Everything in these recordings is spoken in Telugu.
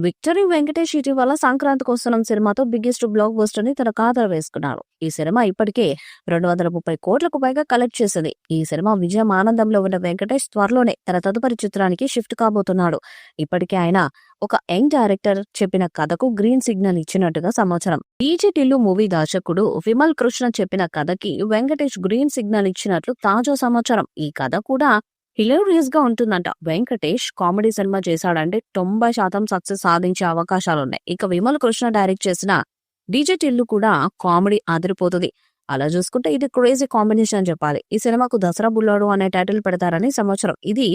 విక్టరీ వెంకటేష్ ఇటీవల సంక్రాంతికి వస్తున్న సినిమాతో బిగ్గెస్ట్ బ్లాక్ బస్టర్ ని తన ఖాతాలో వేసుకున్నారు. ఈ సినిమా ఇప్పటికే 230 కోట్లకు పైగా కలెక్ట్ చేసింది. ఈ సినిమా విజయం ఆనందంలో ఉన్న వెంకటేష్ త్వరలోనే తన తదుపరి చిత్రానికి షిఫ్ట్ కాబోతున్నాడు. ఇప్పటికే ఆయన ఒక యంగ్ డైరెక్టర్ చెప్పిన కథకు గ్రీన్ సిగ్నల్ ఇచ్చినట్టుగా సమాచారం. డీజే టిల్లు మూవీ దర్శకుడు విమల్ కృష్ణ చెప్పిన కథకి వెంకటేష్ గ్రీన్ సిగ్నల్ ఇచ్చినట్లు తాజా సమాచారం. ఈ కథ కూడా హిలేరియస్ గా ఉంటుందంట. వెంకటేష్ కామెడీ సినిమా చేశాడంటే 90% సక్సెస్ సాధించే అవకాశాలున్నాయి. ఇక విమల్ కృష్ణ డైరెక్ట్ చేసిన డీజే టిల్లు కూడా కామెడీ అదిరిపోతుంది. అలా చూసుకుంటే ఇది క్రేజీ కాంబినేషన్ అని చెప్పాలి. ఈ సినిమాకు దసరా బుల్లాడు అనే టైటిల్ పెడతారని సమాచారం. ఇది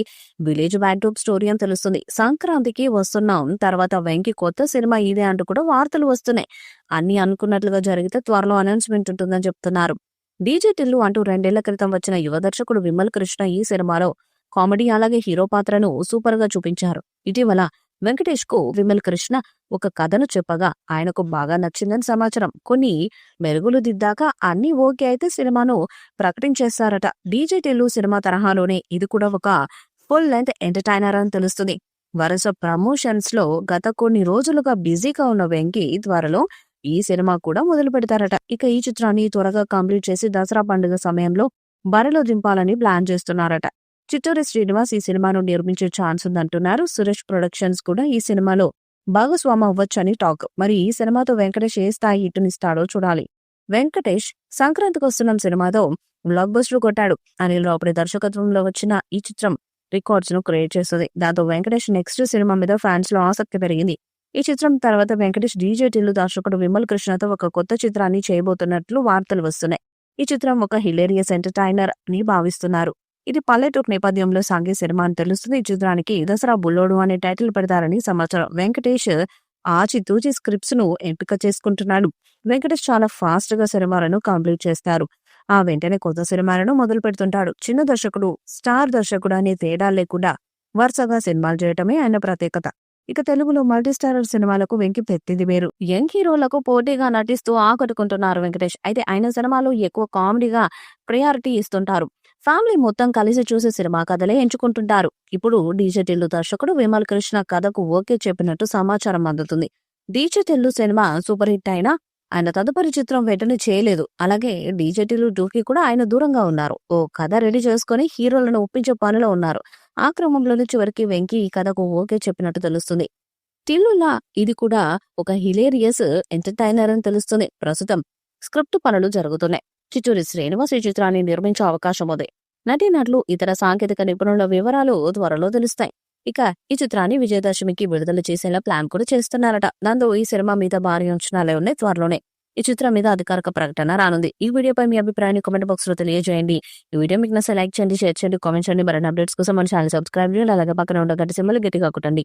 విలేజ్ బ్యాక్డ్రాప్ స్టోరీ అని తెలుస్తుంది. సంక్రాంతికి వస్తున్నాం తర్వాత వెంకి కొత్త సినిమా ఇదే అంటూ కూడా వార్తలు వస్తున్నాయి. అన్ని అనుకున్నట్లుగా జరిగితే త్వరలో అనౌన్స్మెంట్ ఉంటుందని చెప్తున్నారు. డీజే టిల్లు అంటూ 2 ఏళ్ల క్రితం వచ్చిన యువ దర్శకుడు విమల్ కృష్ణ ఈ సినిమాలో కామెడీ అలాగే హీరో పాత్రను సూపర్ గా చూపించారు. ఇటీవల వెంకటేష్ కు విమల్ కృష్ణ ఒక కథను చెప్పగా ఆయనకు బాగా నచ్చిందని సమాచారం. కొన్ని మెరుగులు దిద్దాక అన్ని ఓకే అయితే సినిమాను ప్రకటించేస్తారట. డీజే టిల్లు సినిమా తరహాలోనే ఇది కూడా ఒక ఫుల్ లెంత్ ఎంటర్టైనర్ అని తెలుస్తుంది. వరుస ప్రమోషన్స్ లో గత కొన్ని రోజులుగా బిజీగా ఉన్న వెంకీ త్వరలో ఈ సినిమా కూడా మొదలు పెడతారట. ఇక ఈ చిత్రాన్ని త్వరగా కంప్లీట్ చేసి దసరా పండుగ సమయంలో బరిలో దింపాలని ప్లాన్ చేస్తున్నారట. చిట్టూరి శ్రీనివాస్ ఈ సినిమాను నిర్మించే ఛాన్స్ ఉందంటున్నారు. సురేష్ ప్రొడక్షన్స్ కూడా ఈ సినిమాలో భాగస్వామి అవ్వచ్చని టాక్. మరి ఈ సినిమాతో వెంకటేష్ ఏ స్థాయి హిట్టునిస్తాడో చూడాలి. వెంకటేష్ సంక్రాంతికి వస్తున్న సినిమాతో బ్లాక్ బస్టర్ కొట్టాడు. అనిల్ రావుపూడి దర్శకత్వంలో వచ్చిన ఈ చిత్రం రికార్డ్స్ ను క్రియేట్ చేస్తుంది. దాంతో వెంకటేష్ నెక్స్ట్ సినిమా మీద ఫ్యాన్స్ లో ఆసక్తి పెరిగింది. ఈ చిత్రం తర్వాత వెంకటేష్ డీజే టిల్లు దర్శకుడు విమల్ కృష్ణతో ఒక కొత్త చిత్రాన్ని చేయబోతున్నట్లు వార్తలు వస్తున్నాయి. ఈ చిత్రం ఒక హిలేరియస్ ఎంటర్టైనర్ అని భావిస్తున్నారు. ఇది పల్లెటూరు నేపథ్యంలో సాగే సినిమా అని తెలుస్తుంది. ఈ చిత్రానికి దసరా బుల్లోడు అనే టైటిల్ పెడతారని సమాచారం. వెంకటేష్ ఆచితూచి స్క్రిప్ట్స్ ను ఎంపిక చేసుకుంటున్నాడు. వెంకటేష్ చాలా ఫాస్ట్ గా సినిమాలను కంప్లీట్ చేస్తారు. ఆ వెంటనే కొత్త సినిమాలను మొదలు పెడుతుంటాడు. చిన్న దర్శకుడు స్టార్ దర్శకుడు అనే తేడా లేకుండా వరుసగా సినిమాలు చేయటమే ఆయన ప్రత్యేకత. ఇక తెలుగులో మల్టీస్టారర్ సినిమాలకు వెంకి పెట్టింది వేరు. యంగ్ హీరోలకు పోటీగా నటిస్తూ ఆకట్టుకుంటున్నారు వెంకటేష్. అయితే ఆయన సినిమాలో ఎక్కువ కామెడీగా ప్రయారిటీ ఇస్తుంటారు. ఫ్యామిలీ మొత్తం కలిసి చూసే సినిమా కథలే ఎంచుకుంటుంటారు. ఇప్పుడు డీజే టిల్లు దర్శకుడు విమల్ కృష్ణ కథకు ఓకే చెప్పినట్టు సమాచారం అందుతుంది. DJ Tillu cinema super hit అయినా ఆయన తదుపరి చిత్రం వెంటనే చేయలేదు. అలాగే డీజే టిల్లు 2కి కూడా ఆయన దూరంగా ఉన్నారు. ఓ కథ రెడీ చేసుకుని హీరోలను ఒప్పించే పనిలో ఉన్నారు. ఆ క్రమంలోనే చివరికి వెంకీ ఈ కథకు ఓకే చెప్పినట్టు తెలుస్తుంది. టిల్లులా ఇది కూడా ఒక హిలేరియస్ ఎంటర్టైనర్ అని తెలుస్తుంది. ప్రస్తుతం స్క్రిప్ట్ పనులు జరుగుతున్నాయి. చిట్టూరి శ్రీనివాస్ ఈ చిత్రాన్ని నిర్మించే అవకాశం ఉంది. నటీనటులు ఇతర సాంకేతిక నిపుణుల వివరాలు త్వరలో తెలుస్తాయి. ఇక ఈ చిత్రాన్ని విజయదశమికి విడుదల చేసేలా ప్లాన్ కూడా చేస్తున్నారట. దాంతో ఈ సినిమా మీద భారీ అంచనాలే ఉన్నాయి. త్వరలోనే ఈ చిత్రం మీద అధికారిక ప్రకటన రానుంది. ఈ వీడియోపై మీ అభిప్రాయాన్ని కామెంట్ బాక్స్ లో తెలియజేయండి. ఈ వీడియో మీకు నచ్చితే లైక్ చేయండి, షేర్ చేయండి, కామెంట్ చేయండి. మరిన్ని అప్డేట్స్ కోసం మన ఛానల్ సబ్స్క్రైబ్ చేయండి. అలాగే పక్కన ఉన్న గంట సింబల్ గట్టిగా కొట్టండి.